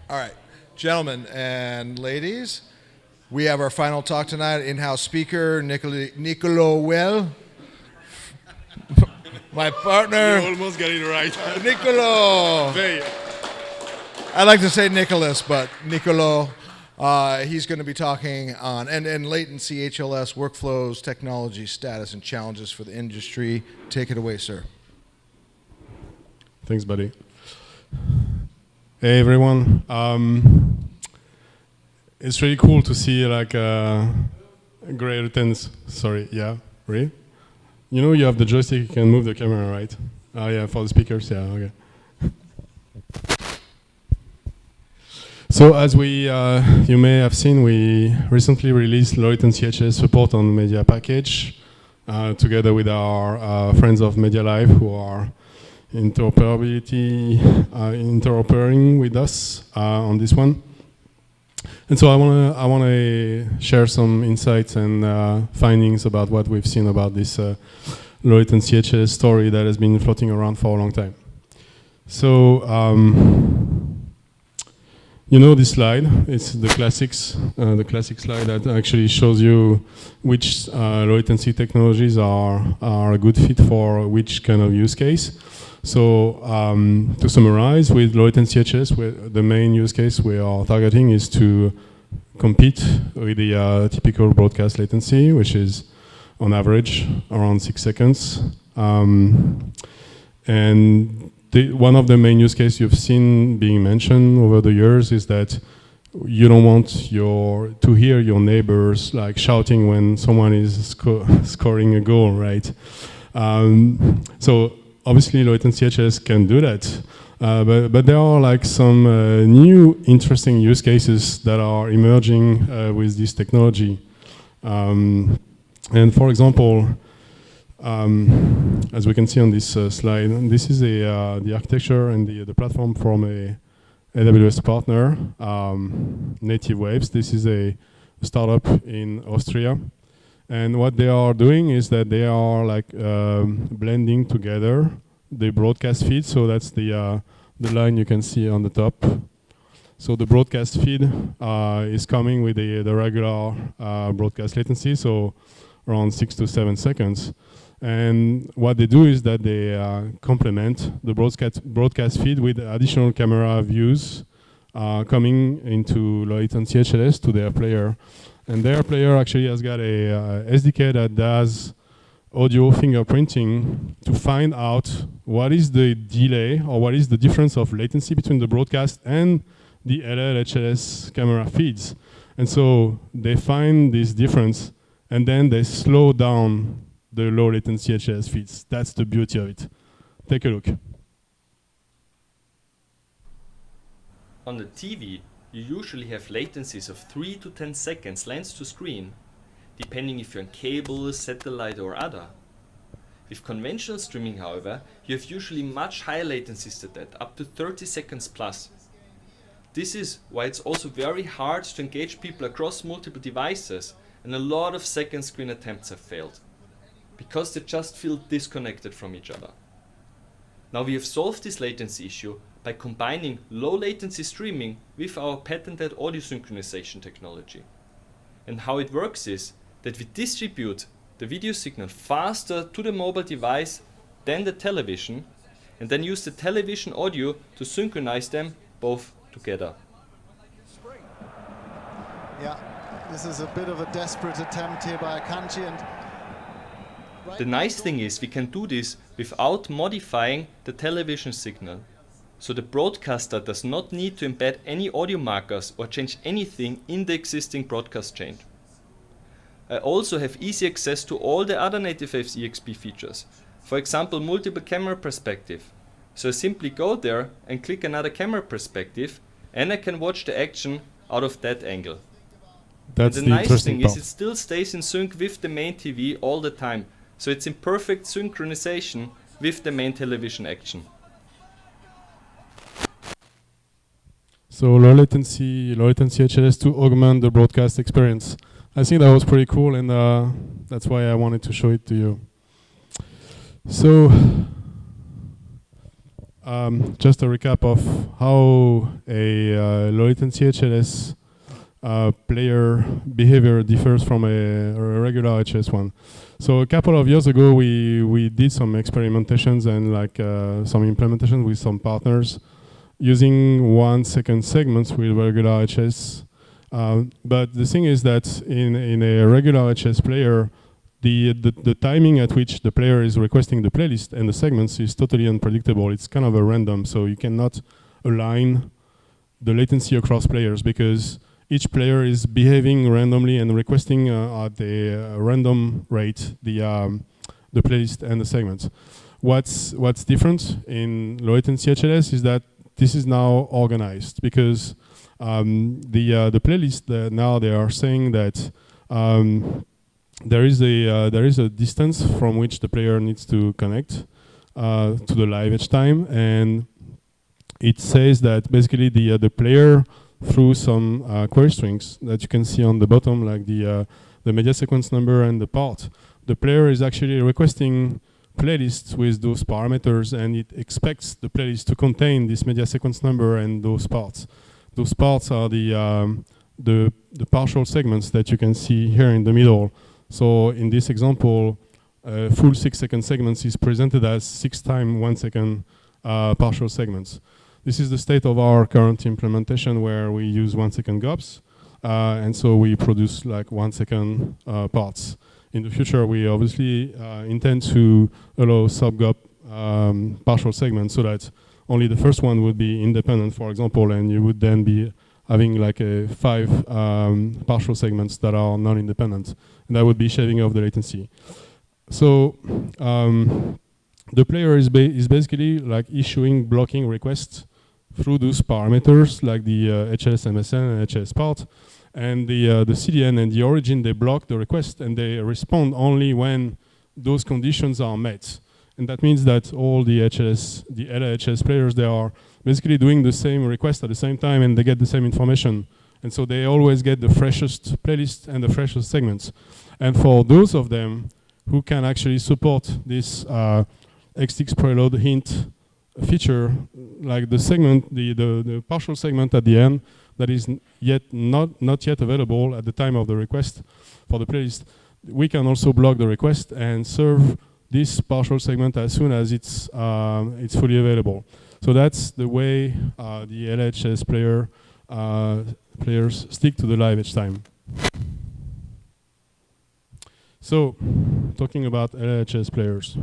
All right, gentlemen and ladies, we have our final talk tonight. In-house speaker, Nicolas Weil. My partner. You almost got it right. Nicolas. I like to say Nicolas, but Nicolas. He's going to be talking on end-to-end latency, HLS, workflows, technology, status, and challenges for the industry. Take it away, sir. Thanks, buddy. Hey, everyone. It's really cool to see like great attendance. Sorry, yeah, really? You know you have the joystick, you can move the camera, right? Yeah, for the speakers, yeah, okay. So as you may have seen, we recently released Latency HLS support on Media Package together with our friends of Media Live who are interoperating with us on this one. And so I want to share some insights and findings about what we've seen about this Latency HLS story that has been floating around for a long time. So you know this slide, it's the classic slide that actually shows you which latency technologies are a good fit for which kind of use case. So to summarize, with Latency HLS, the main use case we are targeting is to compete with the typical broadcast latency, which is on average around 6 seconds. And one of the main use cases you've seen being mentioned over the years is that you don't want to hear your neighbors like shouting when someone is scoring a goal, right? So obviously Latency HLS can do that, but there are like some new interesting use cases that are emerging with this technology. And for example, as we can see on this slide, this is the architecture and the platform from a AWS partner, Native Waves. This is a startup in Austria. And what they are doing is that they are like blending together the broadcast feed. So that's the line you can see on the top. So the broadcast feed is coming with the regular broadcast latency, so around 6 to 7 seconds. And what they do is that they complement the broadcast feed with additional camera views coming into Latency HLS to their player. And their player actually has got a SDK that does audio fingerprinting to find out what is the delay or what is the difference of latency between the broadcast and the LL-HLS camera feeds. And so they find this difference and then they slow down the low latency HLS feeds. That's the beauty of it. Take a look. On the TV, you usually have latencies of 3 to 10 seconds lens to screen, depending if you're on cable, satellite or other. With conventional streaming, however, you have usually much higher latencies than that, up to 30 seconds plus. This is why it's also very hard to engage people across multiple devices, and a lot of second screen attempts have failed, because they just feel disconnected from each other. Now we have solved this latency issue by combining low latency streaming with our patented audio synchronization technology. And how it works is that we distribute the video signal faster to the mobile device than the television, and then use the television audio to synchronize them both together. Yeah, this is a bit of a desperate attempt here by Akanji, and the nice thing is we can do this without modifying the television signal. So the broadcaster does not need to embed any audio markers or change anything in the existing broadcast chain. I also have easy access to all the other Native Waves EXP features. For example, multiple camera perspective. So I simply go there and click another camera perspective, and I can watch the action out of that angle. That's and the nice interesting thing part. is it still stays in sync with the main TV all the time. So it's in perfect synchronization with the main television action. So low latency HLS to augment the broadcast experience. I think that was pretty cool, and that's why I wanted to show it to you. So just a recap of how a low latency HLS player behavior differs from a regular HLS one. So a couple of years ago, we did some experimentations and some implementation with some partners using 1 second segments with regular HLS. But the thing is that in a regular HLS player, the timing at which the player is requesting the playlist and the segments is totally unpredictable. It's kind of a random, so you cannot align the latency across players because each player is behaving randomly and requesting at a random rate the playlist and the segments. What's different in low latency HLS is that this is now organized because the playlist now they are saying that there is a distance from which the player needs to connect to the live edge time, and it says that basically the player through some query strings that you can see on the bottom, like the media sequence number and the part, the player is actually requesting playlists with those parameters, and it expects the playlist to contain this media sequence number and those parts. Those parts are the partial segments that you can see here in the middle. So in this example, full 6 second segments is presented as 6 times 1 second partial segments. This is the state of our current implementation where we use 1 second GOPs, and so we produce like 1 second parts. In the future, we obviously intend to allow sub-GOP partial segments so that only the first one would be independent, for example, and you would then be having like 5 partial segments that are non-independent, and that would be shaving off the latency. So the player is basically like issuing blocking requests through those parameters, like the HLS MSN and HLS part, and the CDN and the origin, they block the request and they respond only when those conditions are met. And that means that all the LL-HLS players, they are basically doing the same request at the same time and they get the same information. And so they always get the freshest playlist and the freshest segments. And for those of them who can actually support this X6 preload hint feature, like the segment, the partial segment at the end that is not yet available at the time of the request for the playlist, we can also block the request and serve this partial segment as soon as it's fully available. So that's the way the LL-HLS players stick to the live edge time. So, talking about LL-HLS players.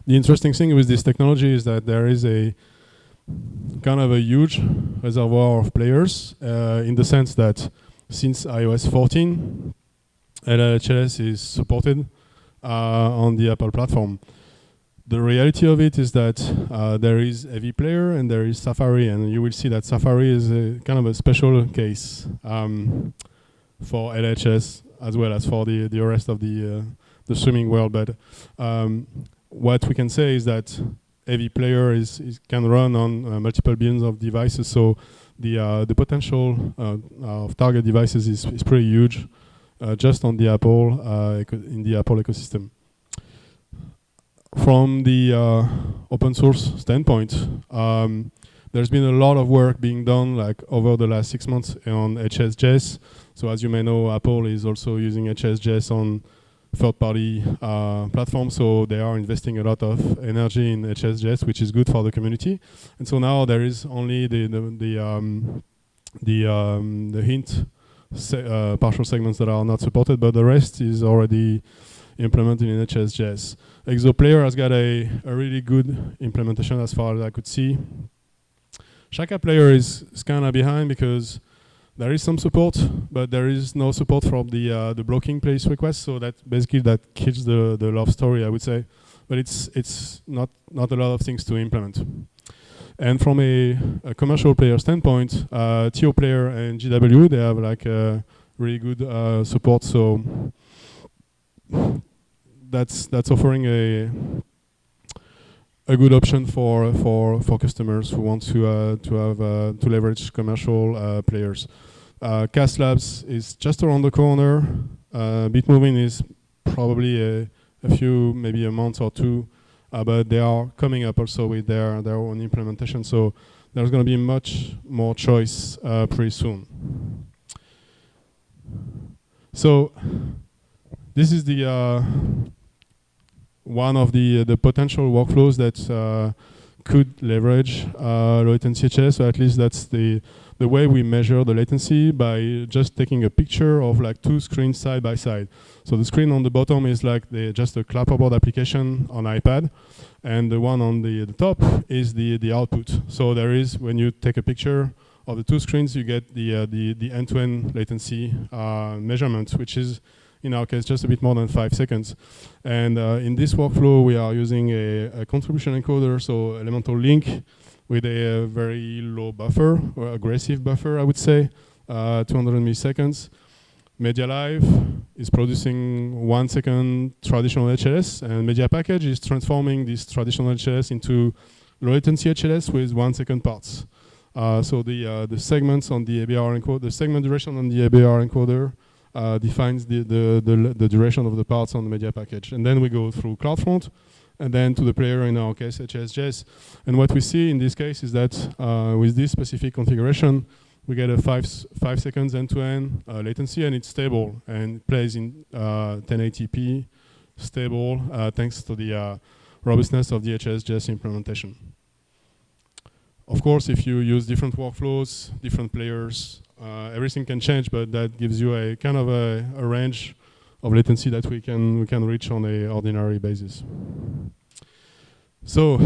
The interesting thing with this technology is that there is a kind of a huge reservoir of players in the sense that since iOS 14, LL-HLS is supported on the Apple platform. The reality of it is that there is AV Player and there is Safari, and you will see that Safari is a kind of a special case for LL-HLS as well as for the rest of the streaming world. But what we can say is that AV Player can run on multiple billions of devices, so the potential of target devices is pretty huge just on the Apple in the Apple ecosystem. From the open source standpoint, there's been a lot of work being done like over the last 6 months on HLS. So as you may know, Apple is also using HLS on third-party platforms, so they are investing a lot of energy in HLS, which is good for the community. And so now there is only the hint partial segments that are not supported, but the rest is already implemented in HLS. ExoPlayer has got a really good implementation as far as I could see. Shaka Player is kind of behind because there is some support, but there is no support from the blocking place request, so that basically that kills the love story, I would say. But it's not a lot of things to implement. And from a commercial player standpoint, TO Player and GW, they have like a really good support, so that's offering a good option for customers who want to leverage commercial players. Cast Labs is just around the corner. Bitmovin is probably a few, maybe a month or two, but they are coming up also with their own implementation. So there's going to be much more choice pretty soon. So this is the one of the potential workflows that could leverage Latency HLS. So at least that's the way we measure the latency, by just taking a picture of like two screens side by side. So the screen on the bottom is like just a clapperboard application on iPad, and the one on the top is the output. So there is, when you take a picture of the two screens, you get the end-to-end latency measurement, which is, in our case, just a bit more than 5 seconds. And in this workflow, we are using a contribution encoder, so Elemental link, with a very low buffer, or aggressive buffer, I would say, 200 milliseconds. Media Live is producing 1 second traditional HLS, and Media Package is transforming this traditional HLS into low latency HLS with 1 second parts. So the segments on the ABR encoder, the segment duration on the ABR encoder defines the duration of the parts on the Media Package. And then we go through CloudFront, and then to the player, in our case, HLS. And what we see in this case is that with this specific configuration, we get a 5 seconds end-to-end latency, and it's stable and plays in 1080p, stable, thanks to the robustness of the HLS implementation. Of course, if you use different workflows, different players, everything can change, but that gives you a kind of a range of latency that we can reach on an ordinary basis. So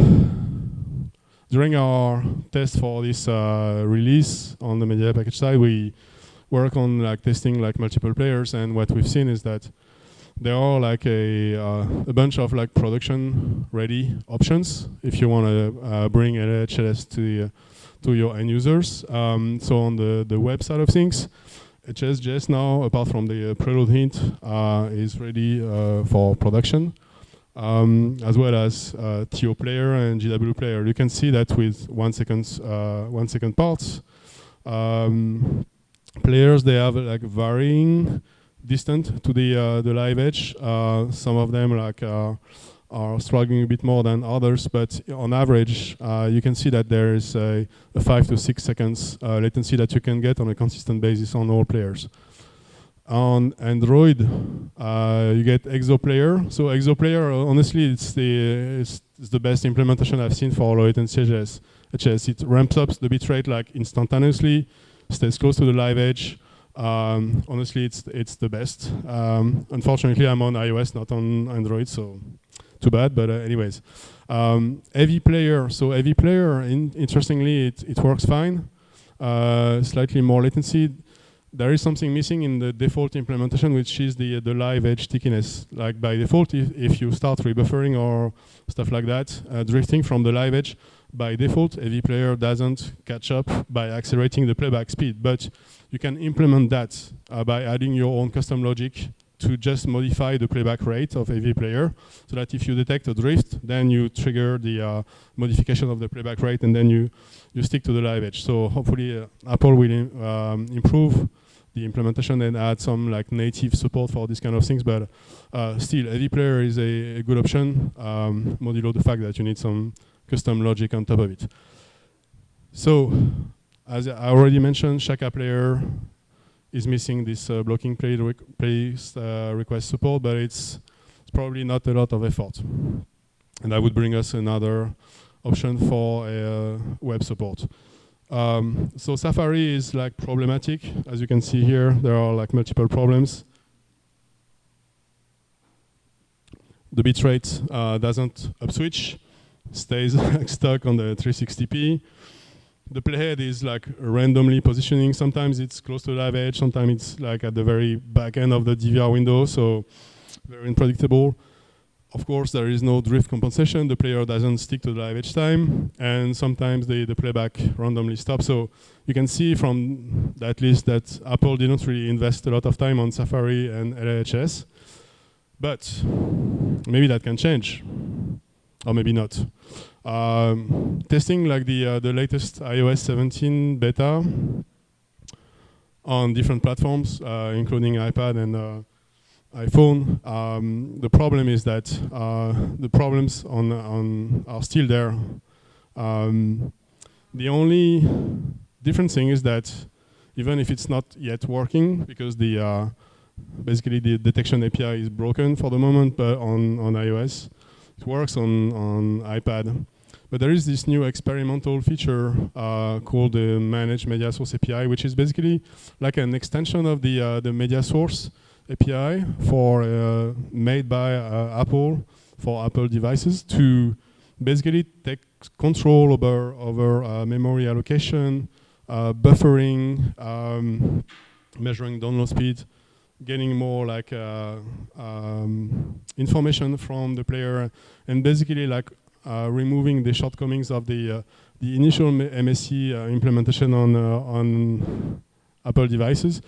during our test for this release on the media package side, we work on like testing like multiple players, and what we've seen is that there are like a bunch of like production ready options if you want to bring LL-HLS to your end users. So on the web side of things, HLS now, apart from the preload hint, is ready for production, as well as TO player and GW player. You can see that with 1 second parts. Players, they have like varying distant to the live edge. Some of them like are struggling a bit more than others, but on average, you can see that there is a 5 to 6 seconds latency that you can get on a consistent basis on all players. On Android, you get Exo Player. So Exo Player, honestly, it's the best implementation I've seen for low latency HLS. It ramps up the bitrate like instantaneously, stays close to the live edge. Honestly, it's the best. Unfortunately, I'm on iOS, not on Android, so too bad. But anyways, AV Player. So AV Player, interestingly, it works fine. Slightly more latency. There is something missing in the default implementation, which is the live edge stickiness. Like by default, if you start rebuffering or stuff like that, drifting from the live edge, by default, AV Player doesn't catch up by accelerating the playback speed. But you can implement that by adding your own custom logic to just modify the playback rate of AV Player, so that if you detect a drift, then you trigger the modification of the playback rate, and then you stick to the live edge. So hopefully Apple will improve the implementation and add some like native support for these kind of things. But still, AV Player is a good option, modulo the fact that you need some custom logic on top of it. So, as I already mentioned, Shaka Player is missing this blocking request support, but it's probably not a lot of effort. And that would bring us another option for web support. So Safari is like problematic. As you can see here, there are like multiple problems. The bitrate doesn't upswitch, stays like stuck on the 360p. The playhead is like randomly positioning. Sometimes it's close to the live edge, sometimes it's like at the very back end of the DVR window, so very unpredictable. Of course, there is no drift compensation. The player doesn't stick to the live edge time, and sometimes the playback randomly stops. So you can see from that list that Apple didn't really invest a lot of time on Safari and LL-HLS, but maybe that can change, or maybe not. Testing like the latest iOS 17 beta on different platforms, including iPad iPhone. The problem is that the problems are still there. The only different thing is that even if it's not yet working, because basically the detection API is broken for the moment, but on iOS, it works on iPad. But there is this new experimental feature called the Manage Media Source API, which is basically like an extension of the Media Source API made by Apple for Apple devices to basically take control over memory allocation, buffering, measuring download speed, getting more like information from the player, and basically like removing the shortcomings of the initial MSC implementation on Apple devices.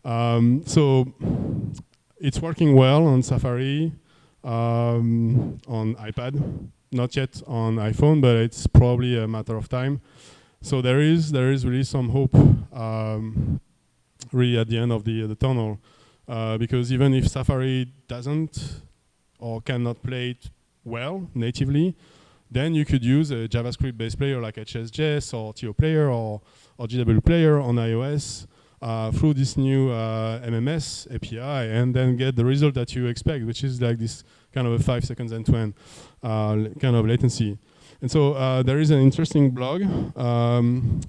So it's working well on Safari, on iPad, not yet on iPhone, but it's probably a matter of time. So there is really some hope, really at the end of the tunnel, because even if Safari doesn't or cannot play it well natively, then you could use a JavaScript-based player like HLS or TO Player or GW Player on iOS through this new MMS API, and then get the result that you expect, which is like this kind of a 5 seconds end-to-end kind of latency. And so there is an interesting blog.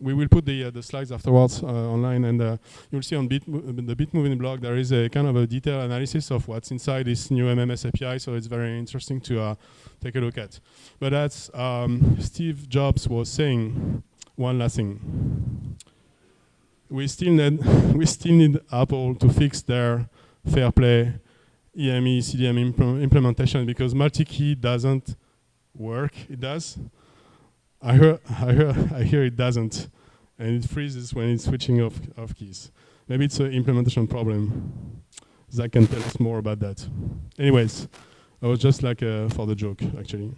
We will put the slides afterwards online, and you'll see on the Bitmoving blog there is a kind of a detailed analysis of what's inside this new MMS API. So it's very interesting to take a look at. But as Steve Jobs was saying, one last thing: we still need Apple to fix their fair play EME CDM implementation, because multi-key doesn't work. It does. I hear it doesn't, and it freezes when it's switching off keys. Maybe it's an implementation problem. Zach can tell us more about that. Anyways, I was just like for the joke, actually.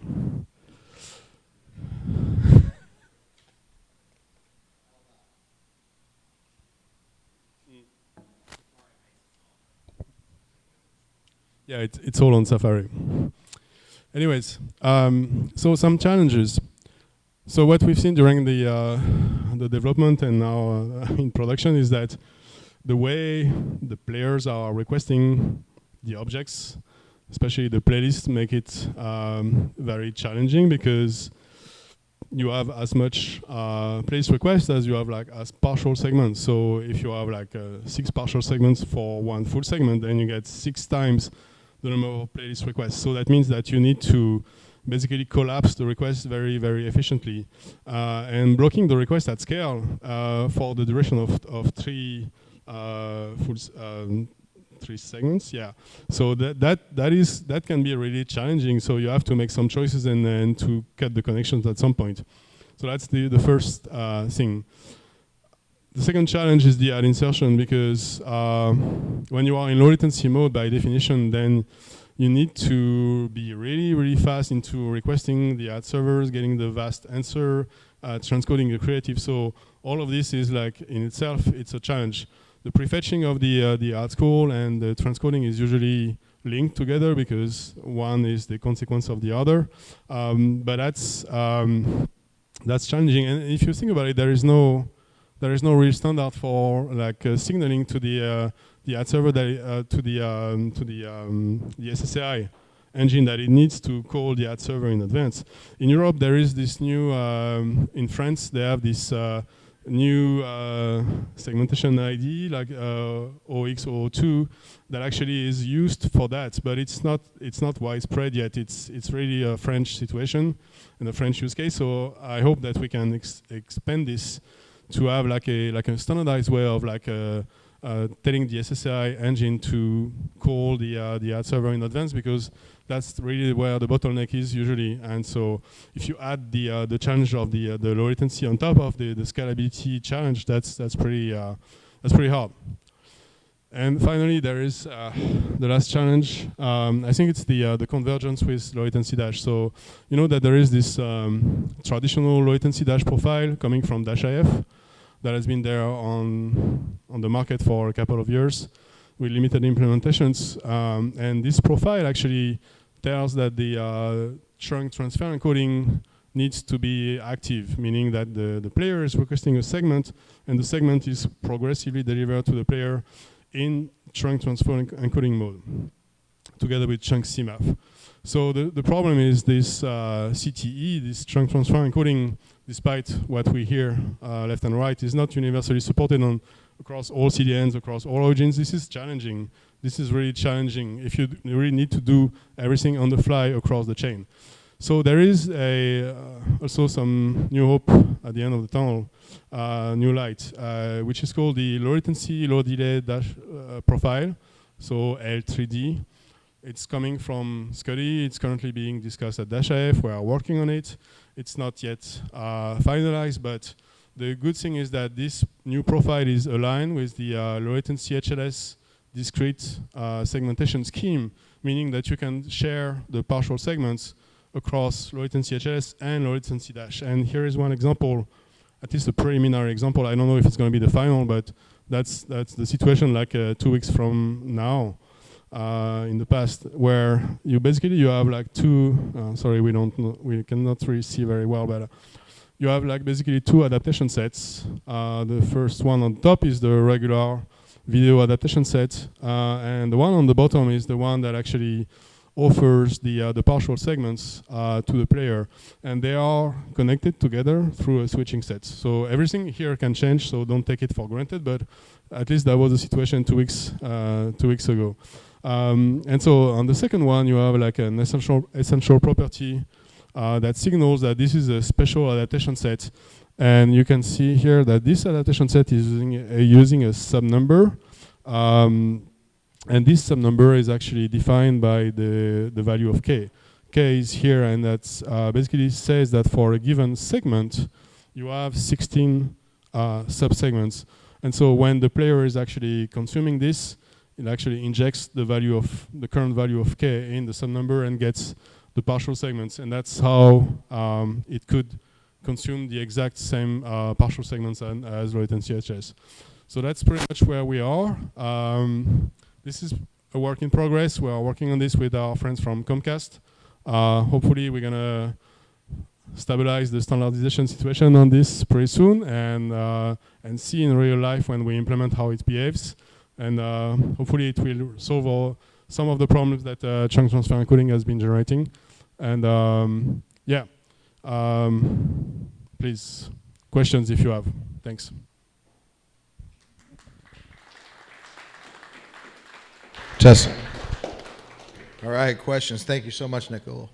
Yeah, it's all on Safari. Anyways, so some challenges. So what we've seen during the development and now in production is that the way the players are requesting the objects, especially the playlists, make it very challenging, because you have as much playlist requests as you have like as partial segments. So if you have like 6 partial segments for one full segment, then you get 6 times the number of playlist requests. So that means that you need to basically collapse the requests very, very efficiently. And blocking the request at scale for the duration of 3 segments, yeah. So that can be really challenging. So you have to make some choices and to cut the connections at some point. So that's the first thing. The second challenge is the ad insertion, because when you are in low latency mode, by definition, then you need to be really, really fast into requesting the ad servers, getting the vast answer, transcoding the creative. So all of this is like in itself, it's a challenge. The prefetching of the ad call and the transcoding is usually linked together, because one is the consequence of the other. But that's challenging. And if you think about it, there is no real standard for like signaling to the ad server that, to the SSAI engine that it needs to call the ad server in advance. In Europe, there is this new, in France, they have this new segmentation ID, like OX002, that actually is used for that, but it's not widespread yet. It's really a French situation and a French use case. So I hope that we can expand this to have like a standardized way of like telling the SSAI engine to call the ad server in advance, because that's really where the bottleneck is usually. And so if you add the challenge of the low latency on top of the scalability challenge, that's pretty hard. And finally, there is the last challenge. I think it's the convergence with low latency dash. So you know that there is this traditional low latency dash profile coming from -IF that has been there on the market for a couple of years. with limited implementations. And this profile actually tells that the chunk transfer encoding needs to be active, meaning that the player is requesting a segment, and the segment is progressively delivered to the player in chunk transfer encoding mode, together with chunk CMAF. So the problem is this CTE, this chunk transfer encoding, despite what we hear left and right, is not universally supported across all CDNs, across all origins. This is challenging. This is really challenging if you really need to do everything on the fly across the chain. So there is also some new hope at the end of the tunnel, new light, which is called the low latency, low delay profile, so L3D. It's coming from Scotty. It's currently being discussed at -IF. We are working on it. It's not yet finalized, but the good thing is that this new profile is aligned with the low latency HLS discrete segmentation scheme, meaning that you can share the partial segments across low latency HLS and low latency dash. And here is one example, at least a preliminary example. I don't know if it's going to be the final, but that's the situation like 2 weeks from now. In the past, where you have like two. Sorry, we cannot really see very well, but you have like basically two adaptation sets. The first one on top is the regular video adaptation set, and the one on the bottom is the one that actually offers the partial segments to the player, and they are connected together through a switching set. So everything here can change, so don't take it for granted, but at least that was the situation 2 weeks ago. And so on the second one, you have like an essential property that signals that this is a special adaptation set. And you can see here that this adaptation set is using a subnumber. And this subnumber is actually defined by the value of k. K is here, and that's basically says that for a given segment, you have 16 subsegments. And so when the player is actually consuming this, it actually injects the current value of k in the subnumber and gets the partial segments. And that's how it could consume the exact same partial segments as latency HLS. So that's pretty much where we are. This is a work in progress. We are working on this with our friends from Comcast. Hopefully we're gonna stabilize the standardization situation on this pretty soon and see in real life when we implement how it behaves. And hopefully it will solve some of the problems that chunk transfer encoding has been generating. And yeah, please, questions if you have. Thanks. Jess. All right, questions. Thank you so much, Nicolas.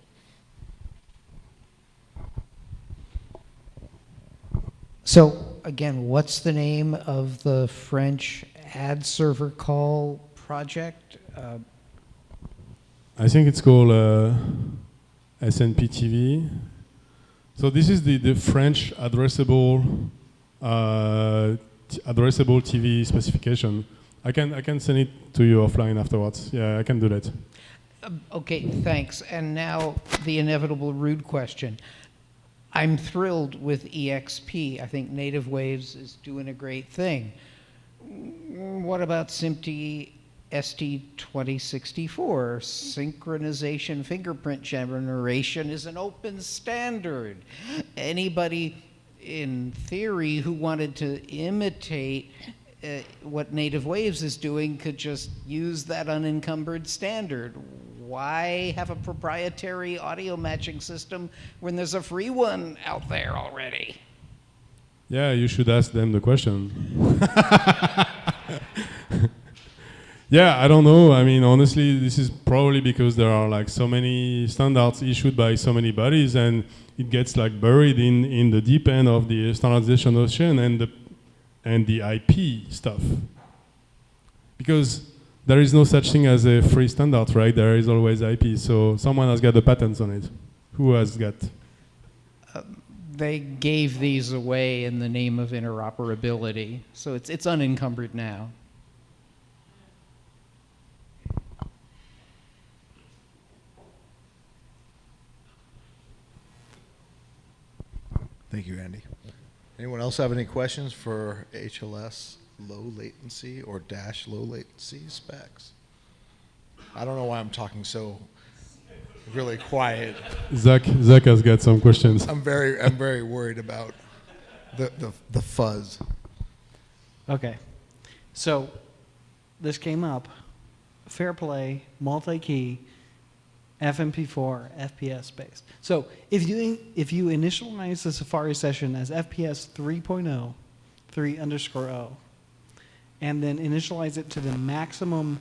So again, what's the name of the French ad server call project? I think it's called SNPTV. So this is the French addressable TV specification. I can send it to you offline afterwards. Yeah, I can do that. Okay, thanks. And now the inevitable rude question. I'm thrilled with EXP. I think Native Waves is doing a great thing. What about SMPTE ST2064? Synchronization fingerprint generation is an open standard. Anybody in theory who wanted to imitate what Native Waves is doing could just use that unencumbered standard. Why have a proprietary audio matching system when there's a free one out there already? Yeah, you should ask them the question. Yeah, I don't know. I mean, honestly, this is probably because there are like so many standards issued by so many bodies, and it gets like buried in the deep end of the standardization ocean and the IP stuff. Because there is no such thing as a free standard, right? There is always IP. So someone has got the patents on it. Who has got? They gave these away in the name of interoperability. So it's unencumbered now. Thank you, Andy. Anyone else have any questions for HLS? low latency or dash low latency specs. I don't know why I'm talking so really quiet. Zach has got some questions. I'm very worried about the fuzz. Okay. So this came up. Fair play, multi-key, FMP4, FPS based. So if you initialize the Safari session as FPS 3.0, 3_0, and then initialize it to the maximum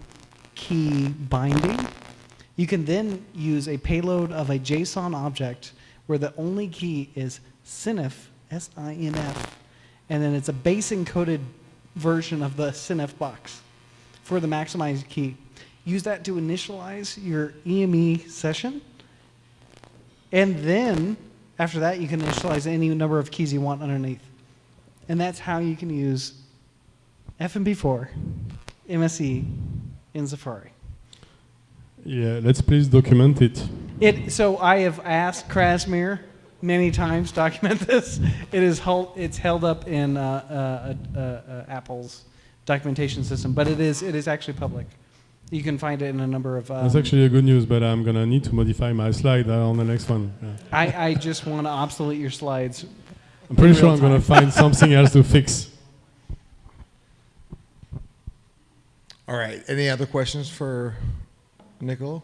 key binding, you can then use a payload of a JSON object where the only key is SINF, S-I-N-F, and then it's a base encoded version of the SINF box for the maximized key. Use that to initialize your EME session, and then after that you can initialize any number of keys you want underneath. And that's how you can use FMP4 MSE in Safari. Yeah, let's please document it. So I have asked Krasmir many times to document this. It's held up in Apple's documentation system, but it is actually public. You can find it in a number of... That's actually a good news, but I'm going to need to modify my slide on the next one. Yeah. I just want to obsolete your slides. I'm pretty sure I'm going to find something else to fix. All right. Any other questions for Nicolas?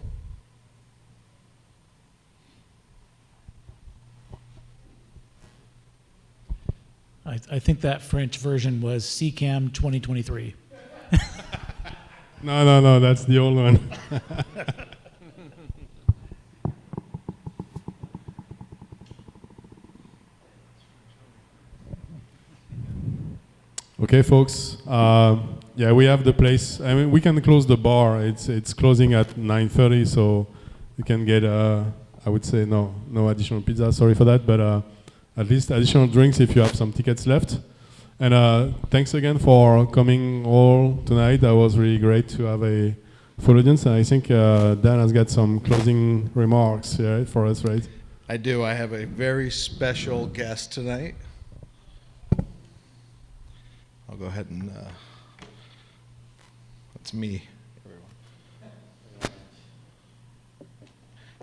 I think that French version was CCAM 2023. No, that's the old one. Okay, folks. Yeah, we have the place. I mean, we can close the bar. It's closing at 9:30, so you can get. I would say no additional pizza. Sorry for that, but at least additional drinks if you have some tickets left. And thanks again for coming all tonight. That was really great to have a full audience. And I think Dan has got some closing remarks here for us, right? I do. I have a very special guest tonight. I'll go ahead and, that's me.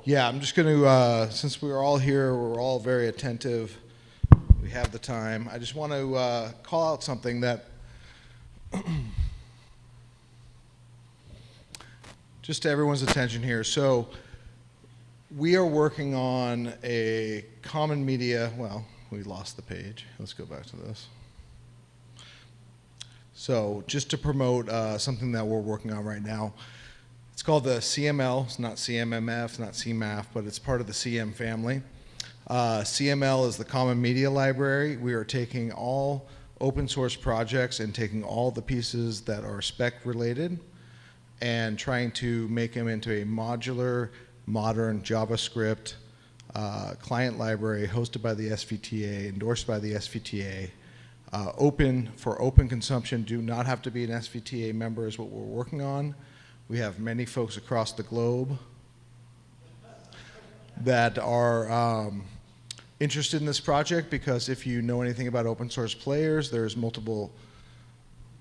Yeah, I'm just going to, since we're all here, we're all very attentive, we have the time, I just want to call out something that, just to everyone's attention here. So we are working on a common media, well, we lost the page. Let's go back to this. So just to promote something that we're working on right now, it's called the CML. It's not CMMF, not CMAF, but it's part of the CM family. CML is the Common Media Library. We are taking all open source projects and taking all the pieces that are spec related and trying to make them into a modular, modern JavaScript client library hosted by the SVTA, endorsed by the SVTA. Open for open consumption, do not have to be an SVTA member is what we're working on. We have many folks across the globe that are interested in this project because if you know anything about open source players, there's multiple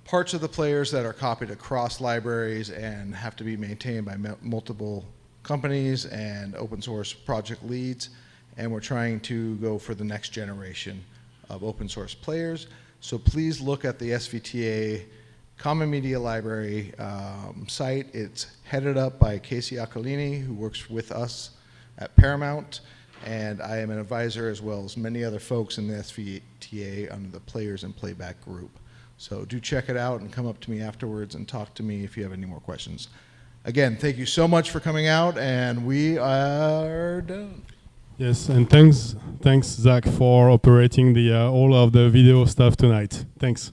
parts of the players that are copied across libraries and have to be maintained by multiple companies and open source project leads, and we're trying to go for the next generation of open source players. So please look at the SVTA Common Media Library site. It's headed up by Casey Accolini, who works with us at Paramount, and I am an advisor as well as many other folks in the SVTA under the Players and Playback group. So do check it out and come up to me afterwards and talk to me if you have any more questions. Again, thank you so much for coming out, and we are done. Yes, and thanks Zach for operating the all of the video stuff tonight. Thanks.